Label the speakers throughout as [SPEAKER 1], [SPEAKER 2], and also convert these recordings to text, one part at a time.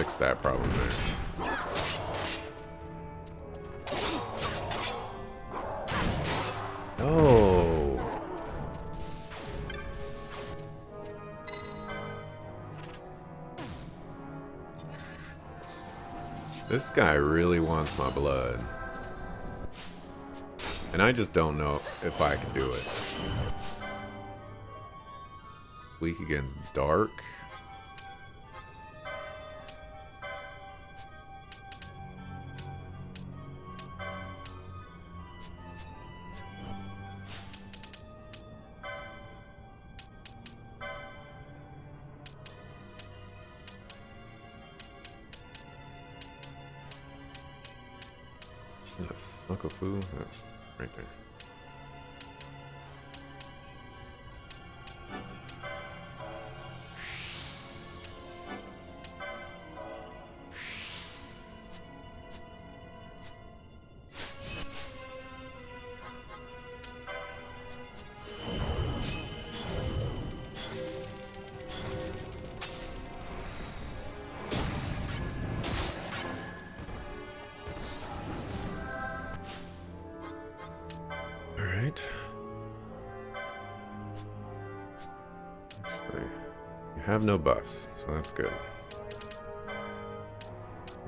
[SPEAKER 1] fix that problem there. Oh. This guy really wants my blood. And I just don't know if I can do it. Weak against dark. Succofu, that's right there. Have no buffs, so that's good.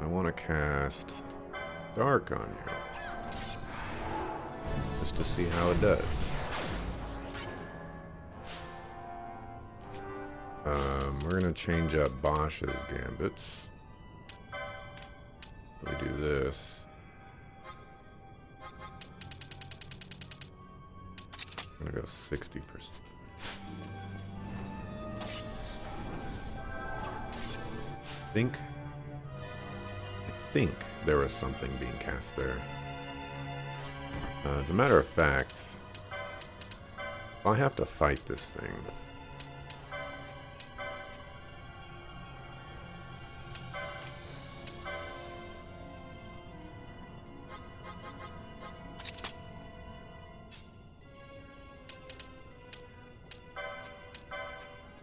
[SPEAKER 1] I want to cast Dark on you, just to see how it does. We're gonna change up Bosch's gambits. We do this. I'm gonna go 60%. I think there was something being cast there. As a matter of fact, I'll have to fight this thing.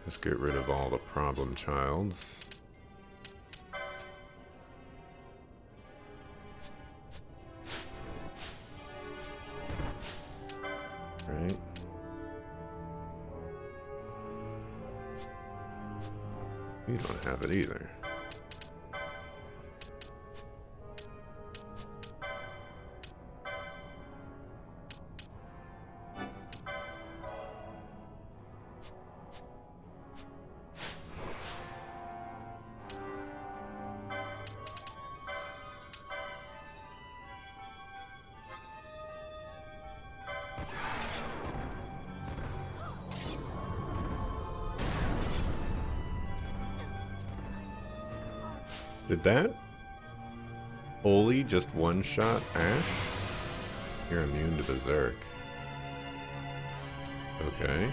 [SPEAKER 1] Just get rid of all the problem childs. You don't have it either. Did that Oli just one-shot Ash? You're immune to Berserk. Okay.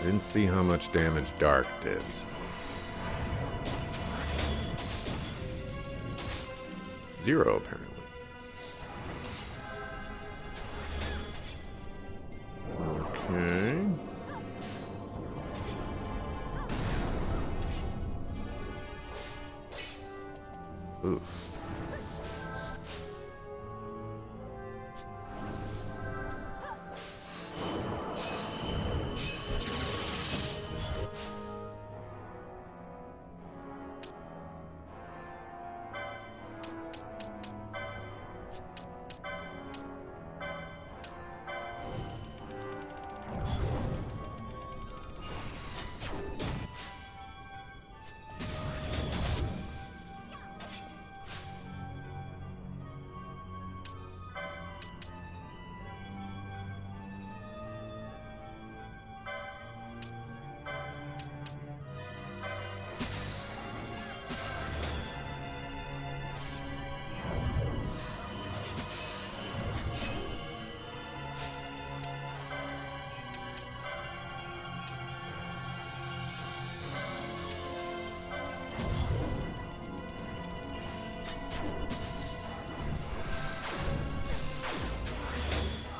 [SPEAKER 1] Didn't see how much damage Dark did. Zero, apparently. Okay. Oof.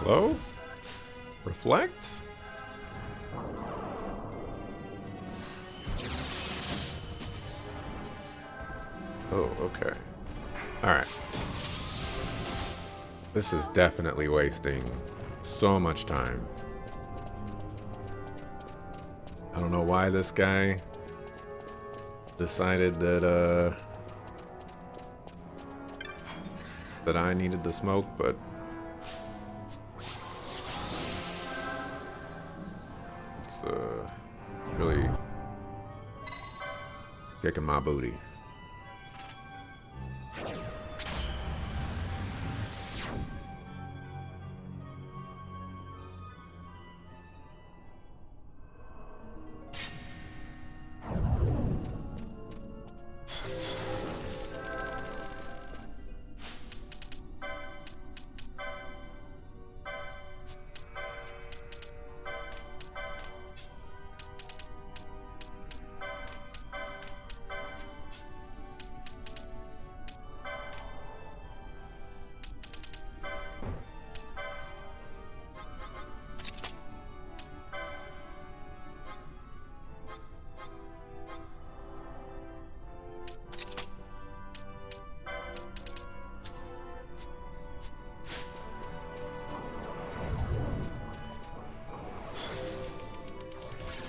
[SPEAKER 1] Hello? Reflect? Oh, okay. Alright. This is definitely wasting so much time. I don't know why this guy decided that that I needed the smoke, but it's really kicking my booty.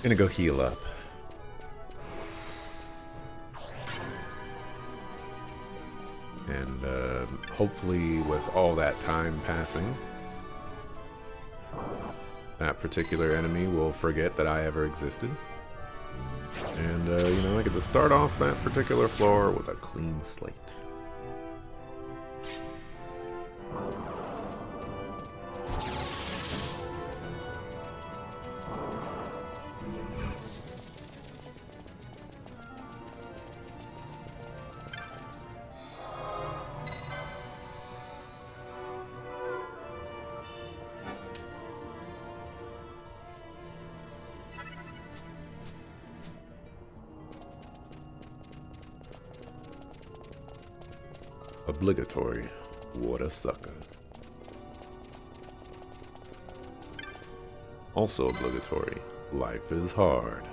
[SPEAKER 1] Gonna go heal up. And hopefully with all that time passing, that particular enemy will forget that I ever existed. And, you know, I get to start off that particular floor with a clean slate. Obligatory. What a sucker. Also obligatory. Life is hard.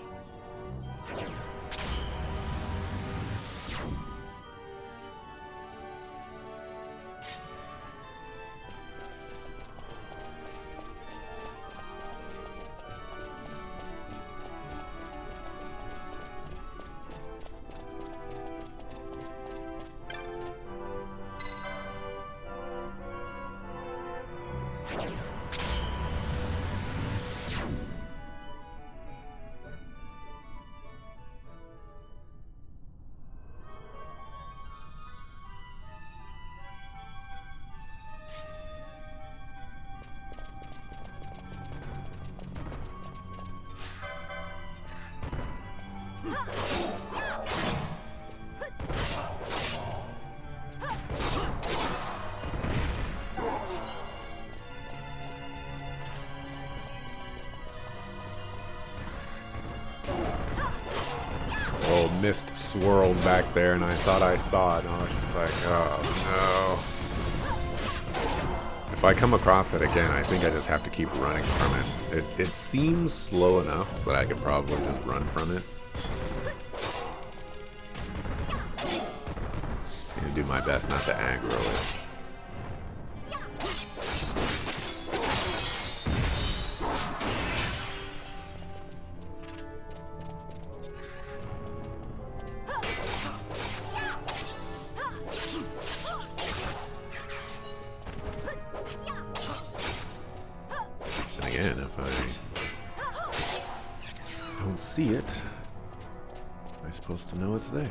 [SPEAKER 1] Mist swirled back there and I thought I saw it and I was just like, oh no. If I come across it again, I think I just have to keep running from it. It seems slow enough that I could probably just run from it. And do my best not to aggro it. Again, if I don't see it, am I supposed to know it's there?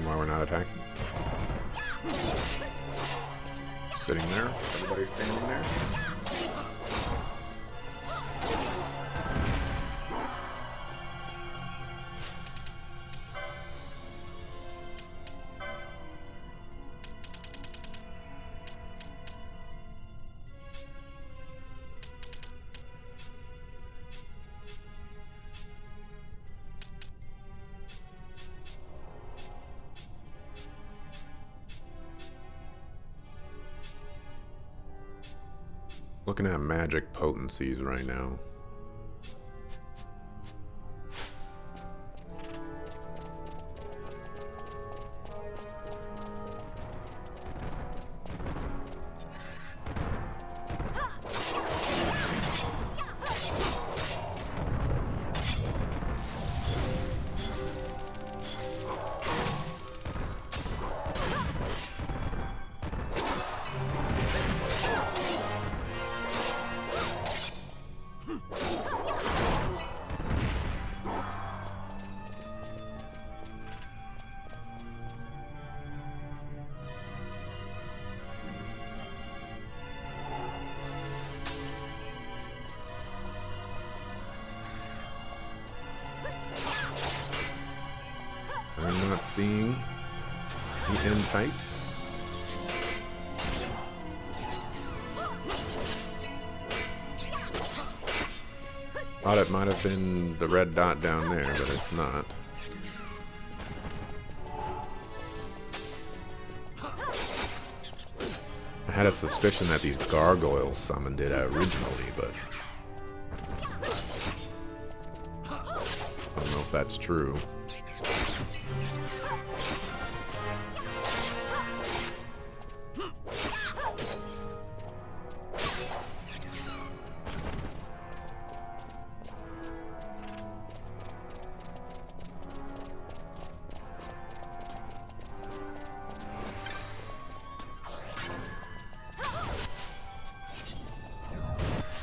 [SPEAKER 1] Why we're not attacking. Sitting there, everybody standing there. Looking at magic potencies right now. I'm not seeing the end tight. Thought it might have been the red dot down there, but it's not. I had a suspicion that these gargoyles summoned it originally, but I don't know if that's true.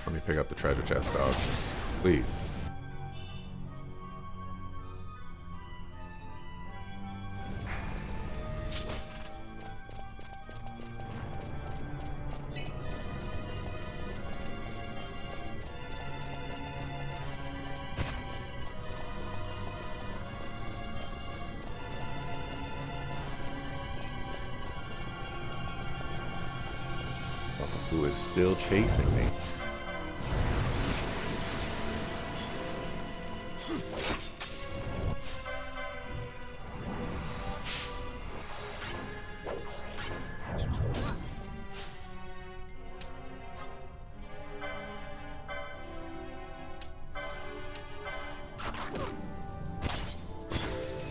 [SPEAKER 1] Let me pick up the treasure chest, dog. Please. Who is still chasing me?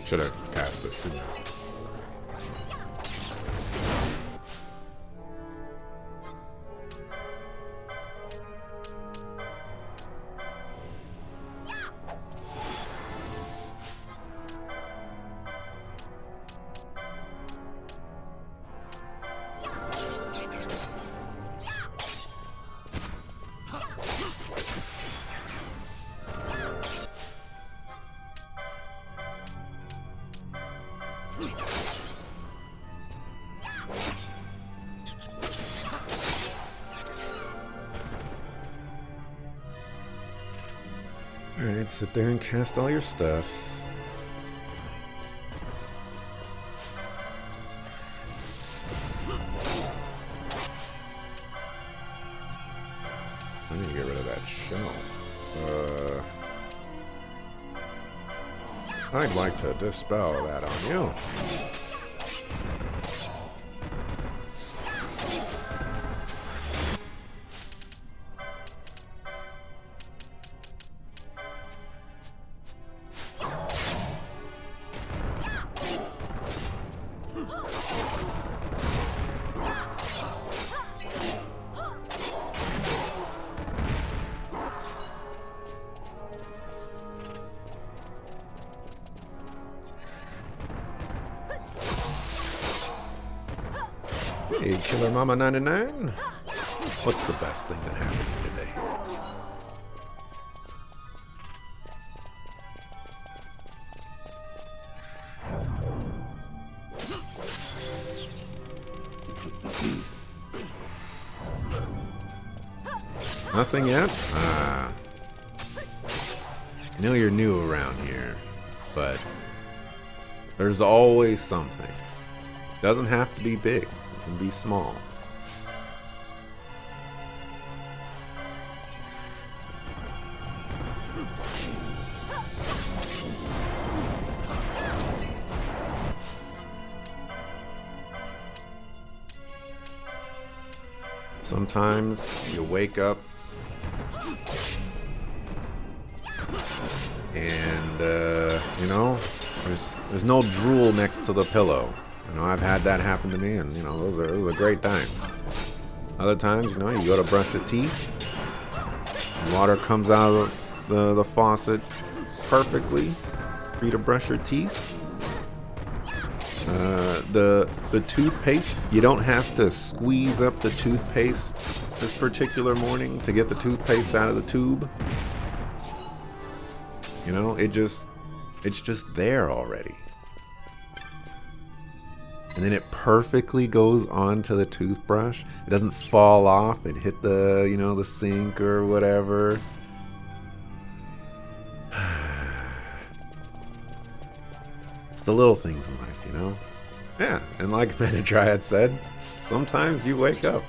[SPEAKER 1] Should have cast this sooner. Alright, sit there and cast all your stuff. I need to get rid of that shell. I'd like to dispel that on you. Hey, Killer Mama 99. What's the best thing that happened to you today? Nothing yet? Ah. I know you're new around here, but there's always something. Doesn't have to be big. It can be small. Sometimes you wake up and, you know, there's no drool next to the pillow. You know, I've had that happen to me, and, you know, those are great times. Other times, you know, you go to brush your teeth, water comes out of the faucet perfectly for you to brush your teeth. The toothpaste, you don't have to squeeze up the toothpaste this particular morning to get the toothpaste out of the tube. You know, it's just there already. And then it perfectly goes onto the toothbrush. It doesn't fall off and hit the, you know, the sink or whatever. It's the little things in life, you know? Yeah, and like Metatriad said, sometimes you wake up.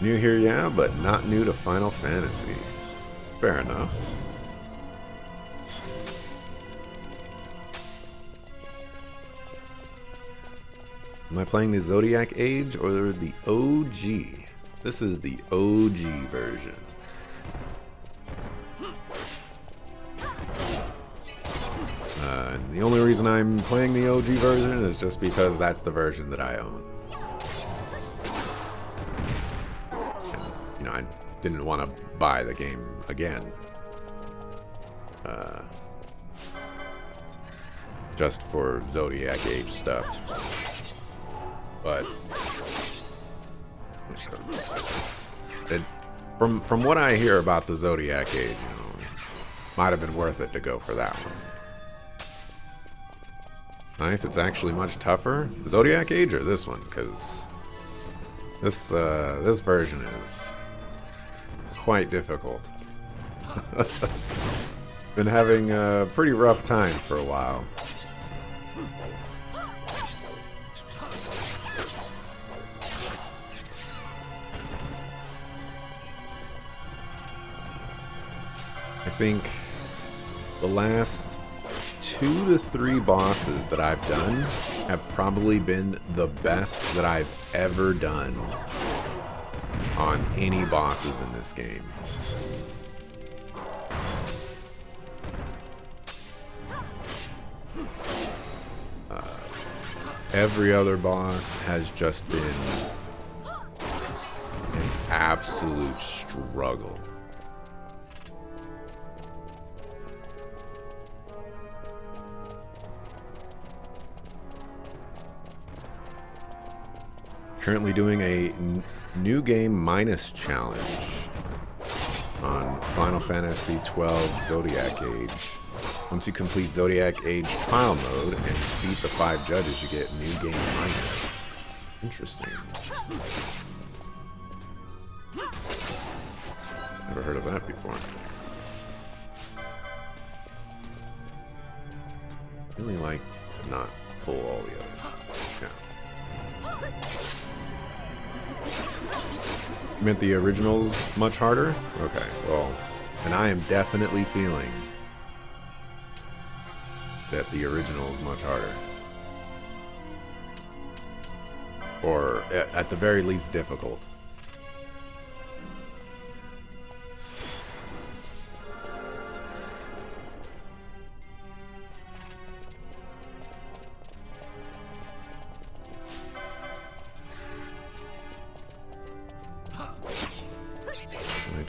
[SPEAKER 1] New here, yeah, but not new to Final Fantasy. Fair enough. Am I playing the Zodiac Age or the OG? This is the OG version. And the only reason I'm playing the OG version is just because that's the version that I own. And, you know, I didn't want to buy the game again. Just for Zodiac Age stuff. But from what I hear about the Zodiac Age, you know, might have been worth it to go for that one. Nice, it's actually much tougher. Zodiac Age or this one? Because this version is quite difficult. Been having a pretty rough time for a while. I think the last 2 to 3 bosses that I've done have probably been the best that I've ever done on any bosses in this game. Every other boss has just been an absolute struggle. Currently doing a new game minus challenge on Final Fantasy XII Zodiac Age. Once you complete Zodiac Age trial mode and defeat the 5 judges, you get new game minus. Interesting. Never heard of that before. Really like to not pull all the others. Yeah. You meant the original's much harder? Okay, well, and I am definitely feeling that the original is much harder. Or, at the very least, difficult.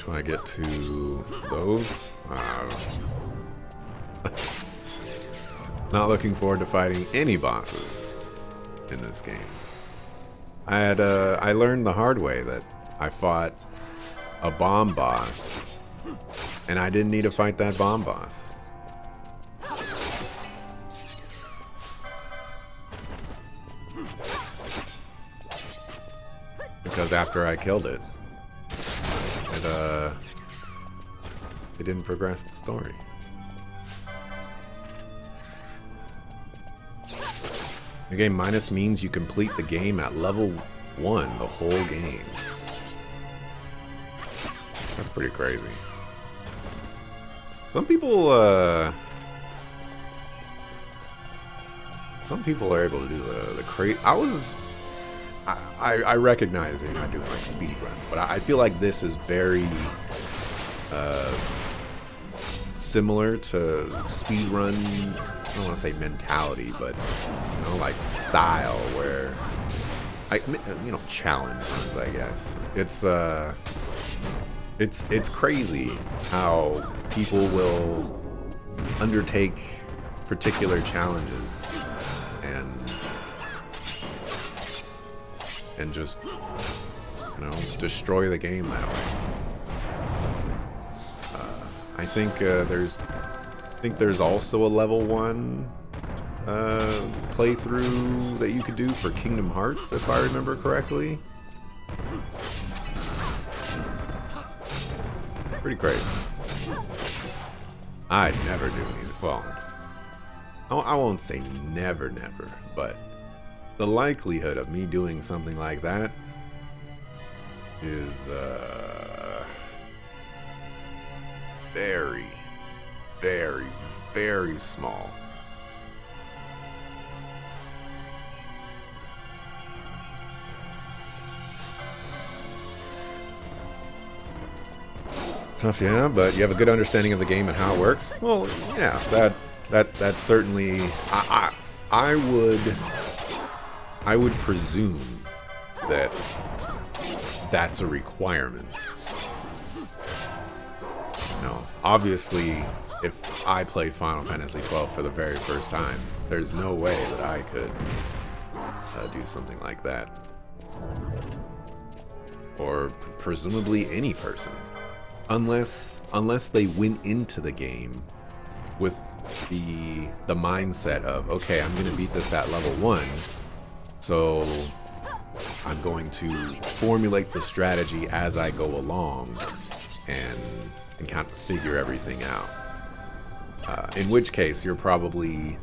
[SPEAKER 1] When I get to those, not looking forward to fighting any bosses in this game. I learned the hard way that I fought a bomb boss, and I didn't need to fight that bomb boss. Because after I killed it, it didn't progress the story. The game minus means you complete the game at level 1, the whole game. That's pretty crazy. Some people some people are able to do the crazy. I recognize that you're not doing like speed run, but I feel like this is very similar to speed run. I don't want to say mentality, but you know, like style, where challenge runs, I guess. It's crazy how people will undertake particular challenges and just destroy the game that way. I think there's also a level 1 playthrough that you could do for Kingdom Hearts, if I remember correctly. Pretty crazy. I'd never do anything. Well, I won't say never, but the likelihood of me doing something like that is very, very, very small. Tough, yeah, but you have a good understanding of the game and how it works. Well, yeah, that's certainly. I would presume that that's a requirement. Obviously, if I played Final Fantasy XII for the very first time, there's no way that I could do something like that. Or presumably any person. Unless they went into the game with the mindset of, okay, I'm going to beat this at level 1, so I'm going to formulate the strategy as I go along and kind of figure everything out. In which case, you're probably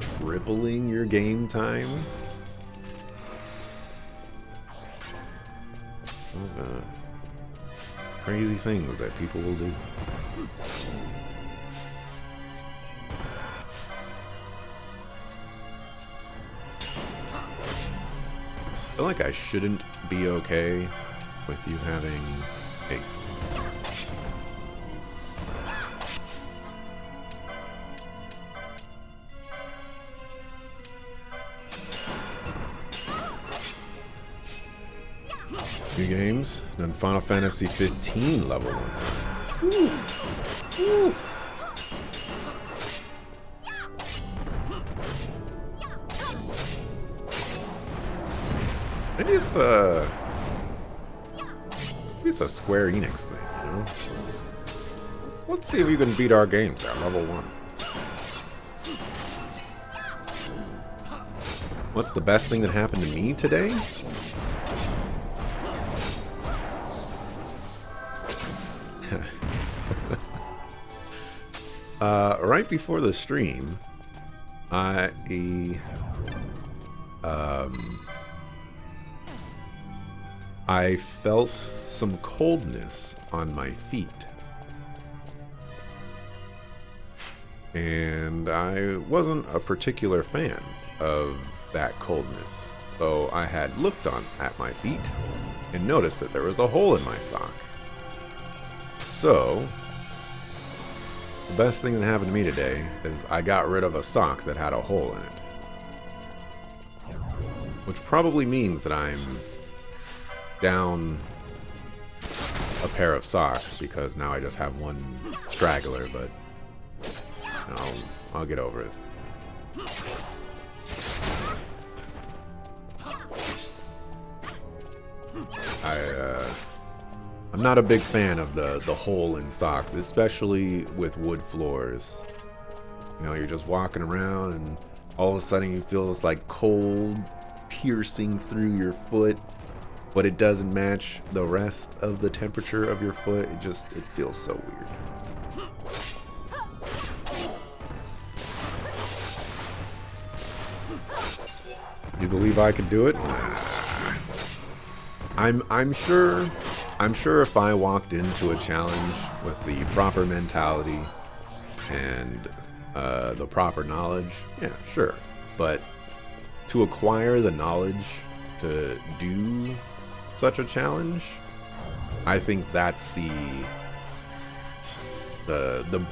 [SPEAKER 1] tripling your game time. Crazy things that people will do. I feel like I shouldn't be okay with you having haste. Few games, then Final Fantasy 15 level 1. Oof. Oof. Maybe it's a Square Enix thing, you know? Let's see if you can beat our games at level 1. What's the best thing that happened to me today? Right before the stream, I felt some coldness on my feet. And I wasn't a particular fan of that coldness, though I had looked at my feet and noticed that there was a hole in my sock. So, the best thing that happened to me today is I got rid of a sock that had a hole in it. Which probably means that I'm down a pair of socks, because now I just have one straggler, but I'll get over it. I'm not a big fan of the hole in socks, especially with wood floors. You're just walking around and all of a sudden you feel this like cold piercing through your foot, but it doesn't match the rest of the temperature of your foot. It feels so weird. You believe I could do it? I'm sure if I walked into a challenge with the proper mentality and the proper knowledge, yeah, sure. But to acquire the knowledge to do such a challenge, I think that's the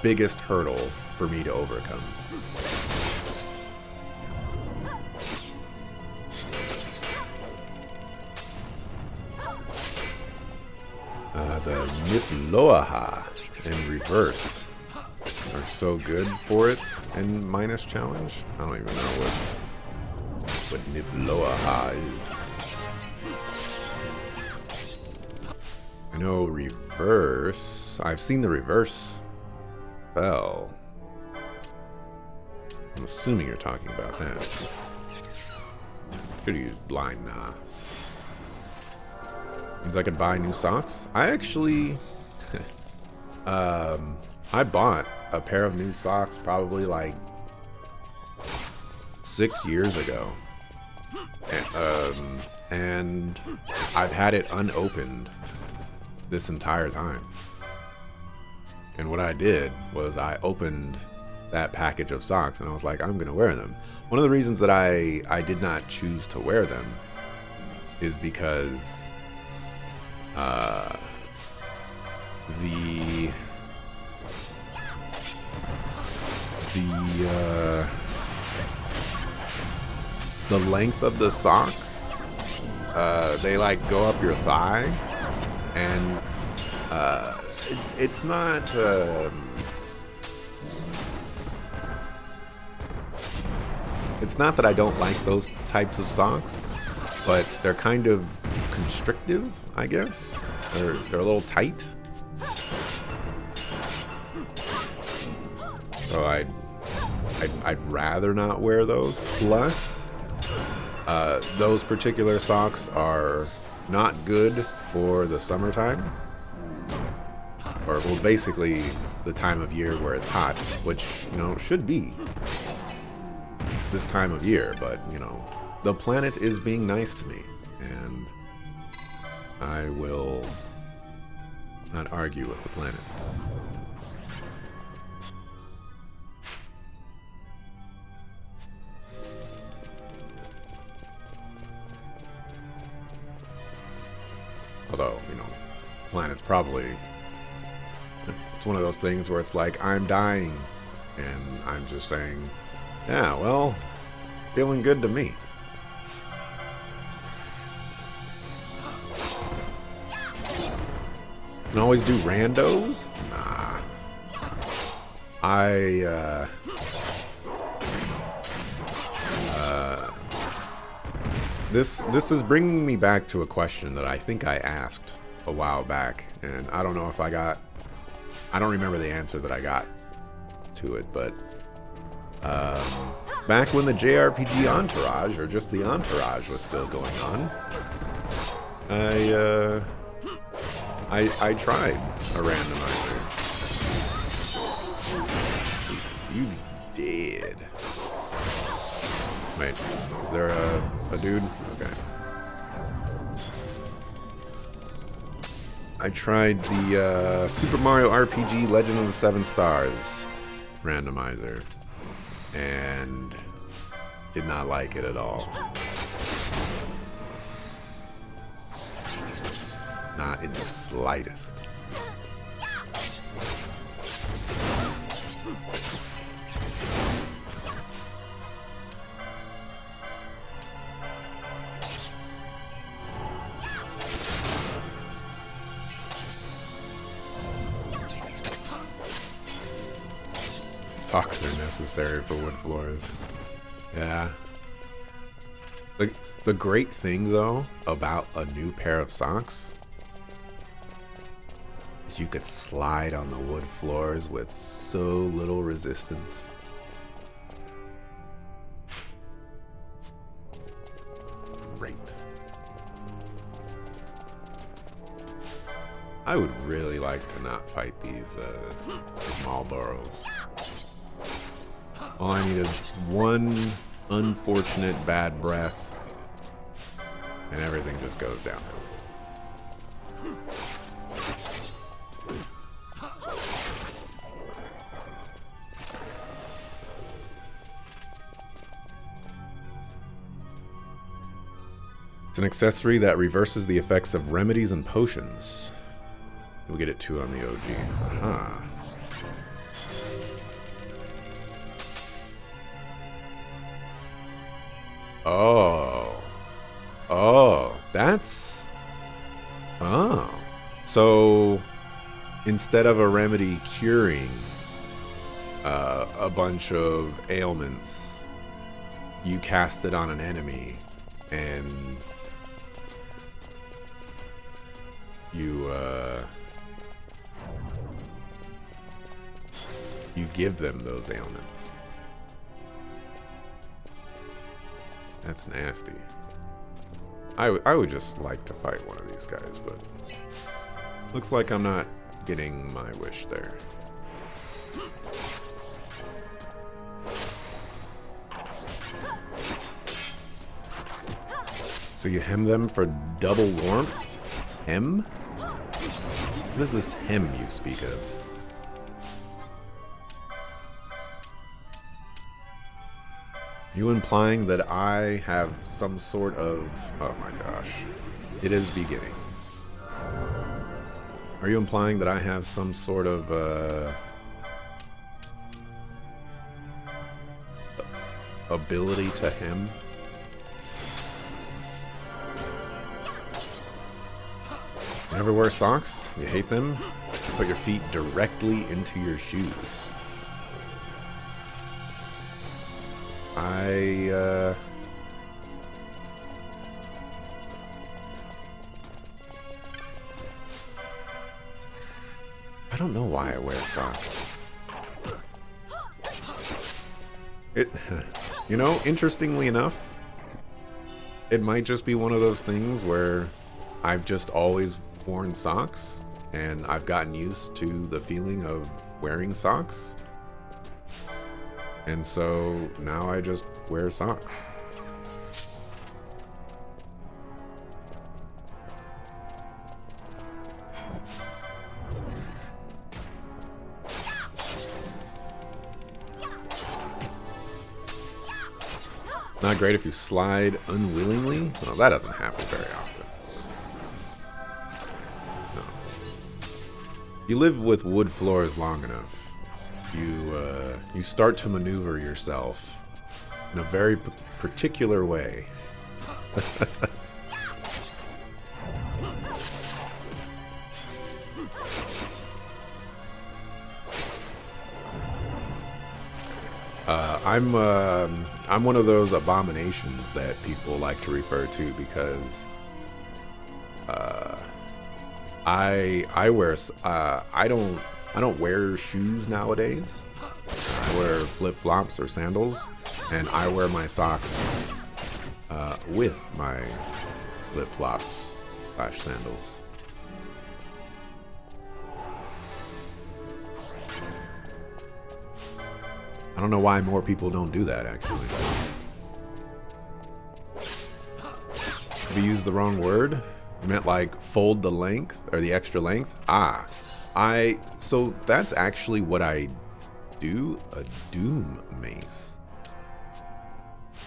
[SPEAKER 1] biggest hurdle for me to overcome. The Niploaha in reverse are so good for it in minus challenge. I don't even know what Niploaha is. I know reverse. I've seen the reverse spell. I'm assuming you're talking about that. Should have used blind nah. Means I could buy new socks. I actually, I bought a pair of new socks probably like 6 years ago, and I've had it unopened this entire time. And what I did was I opened that package of socks and I was like, I'm gonna wear them. One of the reasons that I did not choose to wear them is because the length of the sock, they like go up your thigh, and it's not it's not that I don't like those types of socks, but they're kind of constrictive, I guess. They're a little tight. So I'd rather not wear those. Plus, those particular socks are not good for the summertime, or well, basically the time of year where it's hot, which, you know, should be this time of year. But, you know, the planet is being nice to me, and I will not argue with the planet. Although, you know, planet's probably, it's one of those things where it's like, I'm dying, and I'm just saying, yeah, well, feeling good to me. Can always do randos? Nah. This is bringing me back to a question that I think I asked a while back, and I don't know if I don't remember the answer that I got to it, but back when the JRPG Entourage, or just the Entourage, was still going on, I tried a randomizer. You did. Wait, is there a dude? Okay. I tried the Super Mario RPG Legend of the Seven Stars randomizer, and did not like it at all. Not in the slightest. Socks are necessary for wood floors. Yeah. The great thing, though, about a new pair of socks is you could slide on the wood floors with so little resistance. Great. I would really like to not fight these Malboros. All I need is one unfortunate bad breath, and everything just goes downhill. It's an accessory that reverses the effects of remedies and potions. We'll get it too on the OG. Aha. Oh. Oh, that's... Oh. So, instead of a remedy curing a bunch of ailments, you cast it on an enemy, and you give them those ailments. That's nasty. I would just like to fight one of these guys, but looks like I'm not getting my wish there. So you hem them for double warmth? Hem? What is this hem you speak of? Are you implying that I have some sort of... Oh my gosh. It is beginning. Are you implying that I have some sort of ability to hem? You never wear socks? You hate them? You put your feet directly into your shoes. I don't know why I wear socks. You know, interestingly enough, it might just be one of those things where I've just always worn socks, and I've gotten used to the feeling of wearing socks. And so now I just wear socks. Not great if you slide unwillingly. Well, that doesn't happen very often. No. You live with wood floors long enough, you start to maneuver yourself in a very particular way. I'm one of those abominations that people like to refer to because I don't wear shoes nowadays. I wear flip-flops or sandals, and I wear my socks with my flip-flops/sandals. I don't know why more people don't do that, actually. Have you used the wrong word? You meant like fold the length or the extra length? So that's actually what I do, a doom mace.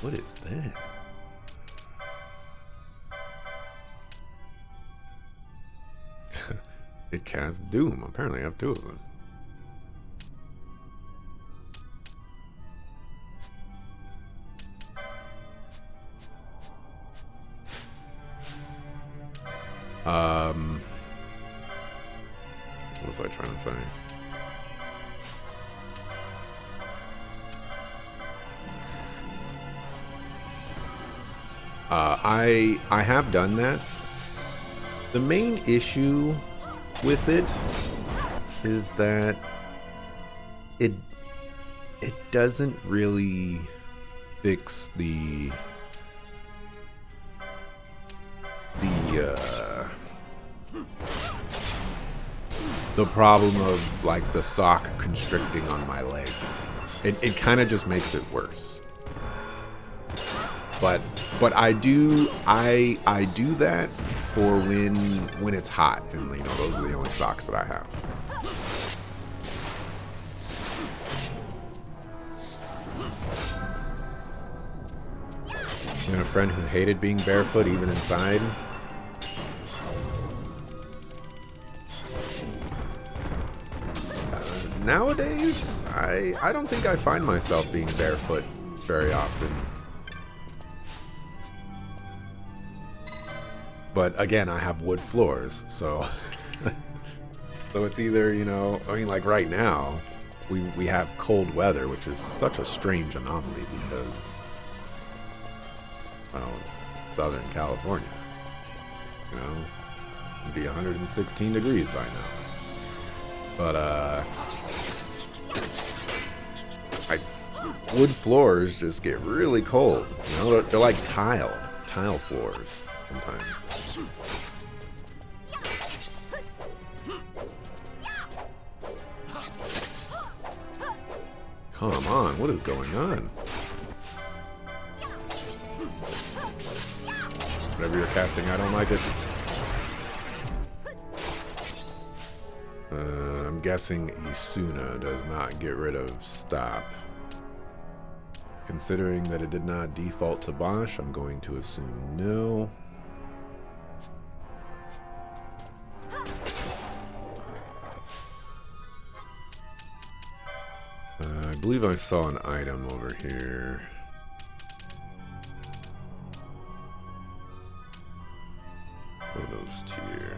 [SPEAKER 1] What is that? It casts doom. Apparently I have two of them. What was I trying to say? I have done that. The main issue with it is that it doesn't really fix the problem of like the sock constricting on my leg. It kind of just makes it worse. But I do that for when it's hot, and you know those are the only socks that I have. And a friend who hated being barefoot even inside. Nowadays, I don't think I find myself being barefoot very often. But again, I have wood floors, so so it's either, you know, I mean, like right now, we have cold weather, which is such a strange anomaly because, well, it's Southern California. You know, it'd be 116 degrees by now. But wood floors just get really cold. You know, they're like tile floors sometimes. Come on, what is going on? Whatever you're casting, I don't like it. I'm guessing Isuna does not get rid of stop. Considering that it did not default to Bosch, I'm going to assume no. I believe I saw an item over here. One of those tier.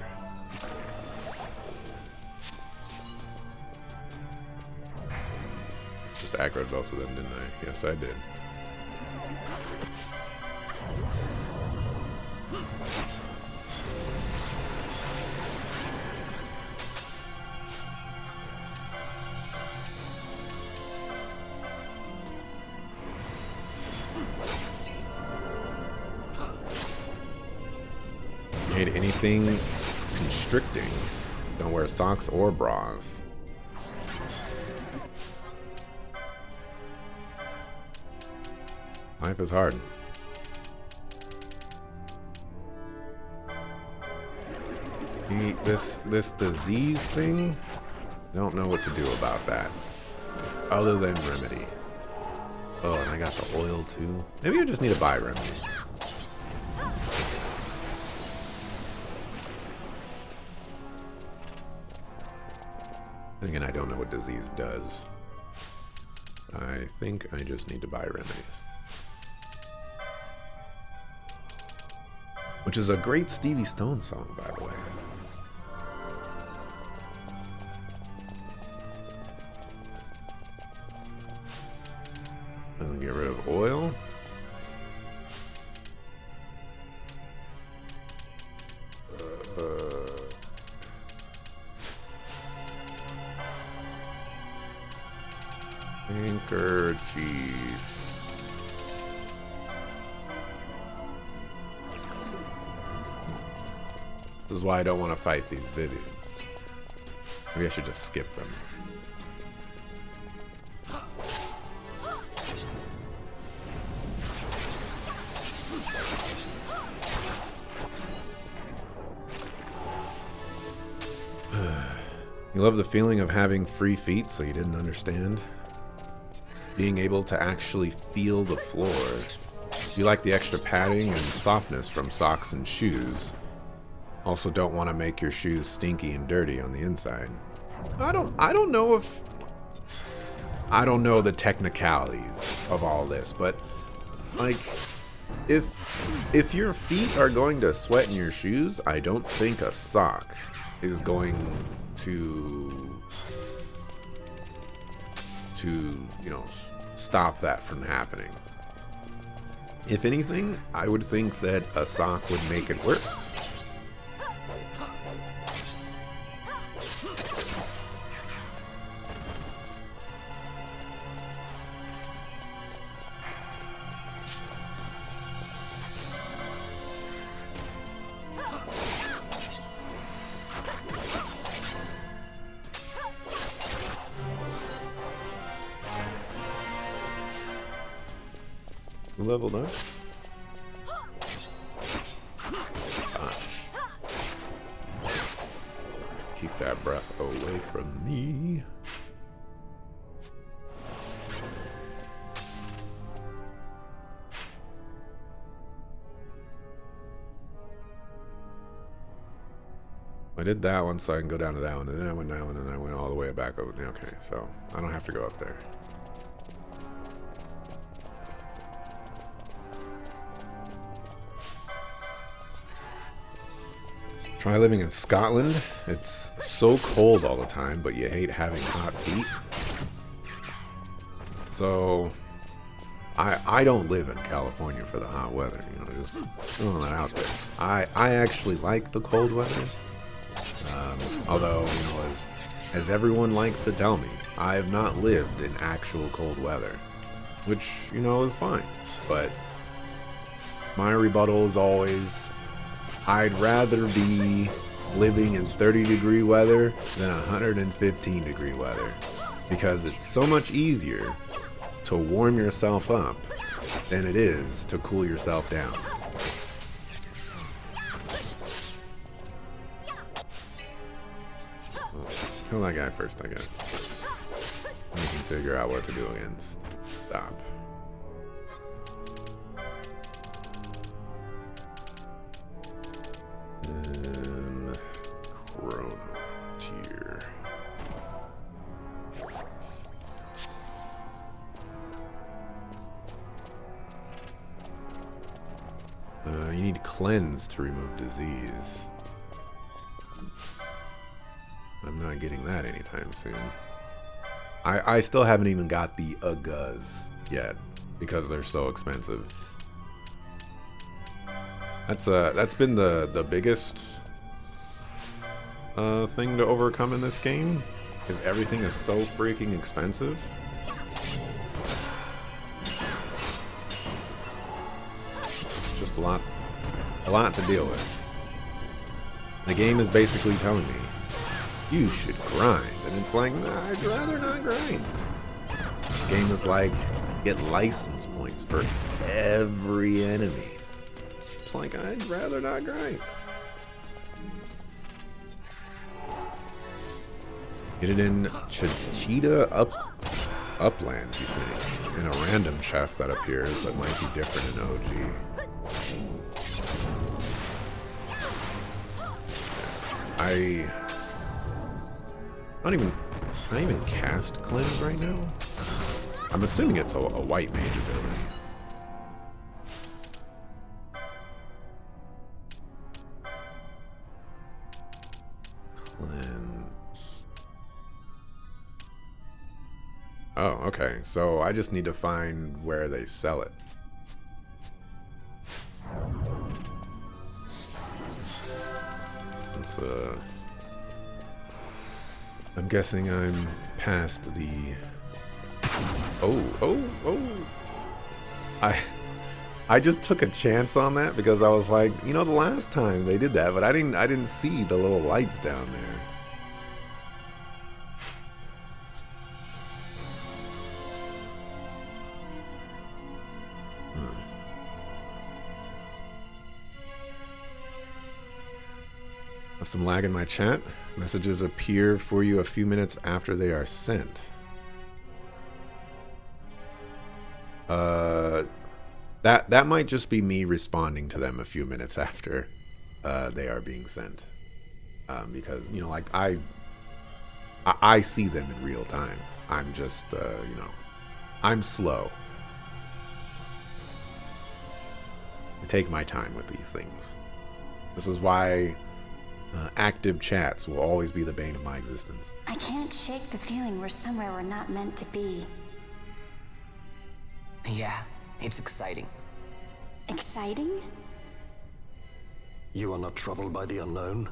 [SPEAKER 1] Just aggroed both of them, didn't I? Yes, I did. Made anything constricting. Don't wear socks or bras. Life is hard. This disease thing, I don't know what to do about that. Other than remedy. Oh, and I got the oil too. Maybe I just need to buy remedy. And again, I don't know what disease does. I think I just need to buy remedies. Which is a great Stevie Stone song, by the way. Doesn't get rid of oil. Handkerchief. This is why I don't want to fight these videos. Maybe I should just skip them. You love the feeling of having free feet, so you didn't understand? Being able to actually feel the floor. You like the extra padding and softness from socks and shoes. Also don't want to make your shoes stinky and dirty on the inside. I don't know if... I don't know the technicalities of all this, but like if your feet are going to sweat in your shoes, I don't think a sock is going to you know, stop that from happening. If anything, I would think that a sock would make it worse. Leveled up. Keep that breath away from me. I did that one so I can go down to that one, and then I went down, and then I went all the way back over. Okay, so I don't have to go up there. Try living in Scotland. It's so cold all the time, but you hate having hot feet. So I don't live in California for the hot weather, you know, just throwing that out there. I actually like the cold weather. Although, you know, as everyone likes to tell me, I have not lived in actual cold weather, which, you know, is fine. But my rebuttal is always, I'd rather be living in 30-degree weather than 115-degree weather, because it's so much easier to warm yourself up than it is to cool yourself down. Kill that guy first, I guess. We can figure out what to do against. Stop. And Chrono Tier. You need cleanse to remove disease. I'm not getting that anytime soon. I still haven't even got the Uggas yet because they're so expensive. That's been the biggest thing to overcome in this game, is everything is so freaking expensive. It's just a lot to deal with. The game is basically telling me, you should grind. And it's like, nah, I'd rather not grind. This game is like, get license points for every enemy. It's like, I'd rather not grind. Get it in Cheetah Uplands, you think. In a random chest that appears that might be different in OG. I don't even cast cleanse right now. I'm assuming it's a white mage ability. Cleanse. Oh, okay. So I just need to find where they sell it. It's I'm guessing I'm past the... Oh. I just took a chance on that because I was like, you know, the last time they did that, but I didn't see the little lights down there. Have some lag in my chat. Messages appear for you a few minutes after they are sent. That might just be me responding to them a few minutes after they are being sent. Because, you know, like I see them in real time. I'm just, you know, I'm slow. I take my time with these things. This is why active chats will always be the bane of my existence.
[SPEAKER 2] I can't shake the feeling we're somewhere we're not meant to be.
[SPEAKER 3] Yeah, it's exciting.
[SPEAKER 2] Exciting?
[SPEAKER 4] You are not troubled by the unknown?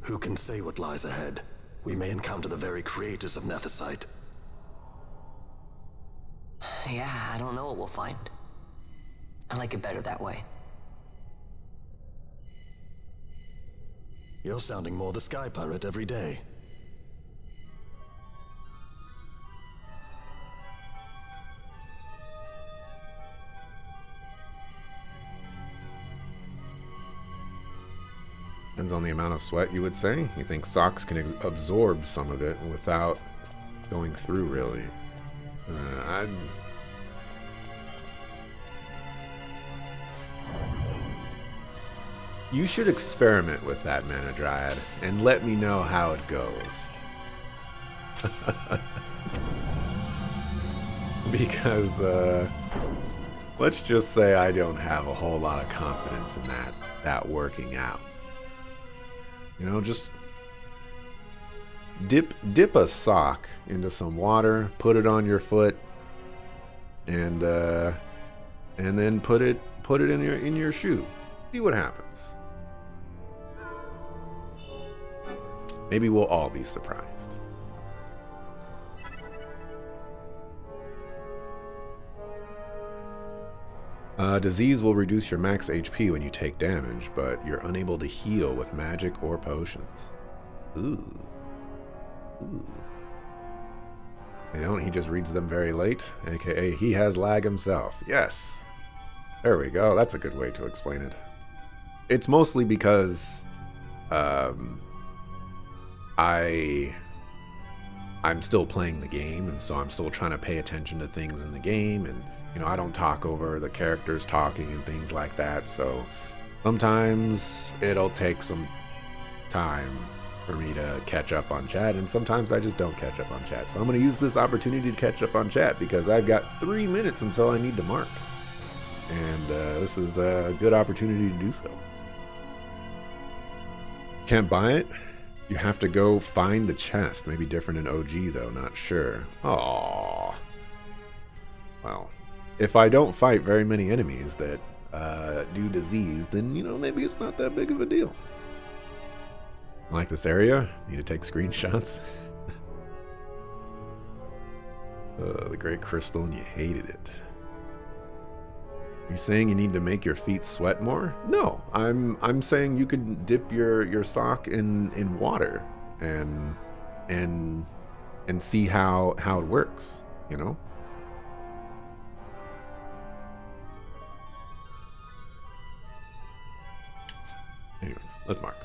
[SPEAKER 4] Who can say what lies ahead? We may encounter the very creators of Nethicite.
[SPEAKER 3] Yeah, I don't know what we'll find. I like it better that way.
[SPEAKER 4] You're sounding more the Sky Pirate every day.
[SPEAKER 1] Depends on the amount of sweat, you would say. You think socks can absorb some of it without going through, really. You should experiment with that, Mana Dryad, and let me know how it goes. Because, let's just say I don't have a whole lot of confidence in that working out. You know, just dip a sock into some water, put it on your foot, and then put it in your shoe. See what happens. Maybe we'll all be surprised. Disease will reduce your max HP when you take damage, but you're unable to heal with magic or potions. Ooh. Ooh. They don't, he just reads them very late, aka he has lag himself. Yes. There we go. That's a good way to explain it. It's mostly because I'm still playing the game, and so I'm still trying to pay attention to things in the game, and you know, I don't talk over the characters talking and things like that, so sometimes it'll take some time for me to catch up on chat, and sometimes I just don't catch up on chat. So I'm going to use this opportunity to catch up on chat because I've got 3 minutes until I need to mark, and this is a good opportunity to do so. Can't buy it? You have to go find the chest. Maybe different in OG though, not sure. Aww. Well, if I don't fight very many enemies that do disease, then, you know, maybe it's not that big of a deal. Like this area? Need to take screenshots? The Great Crystal, and you hated it. You saying you need to make your feet sweat more? No, I'm saying you could dip your sock in water and see how it works, you know? Anyways, let's mark.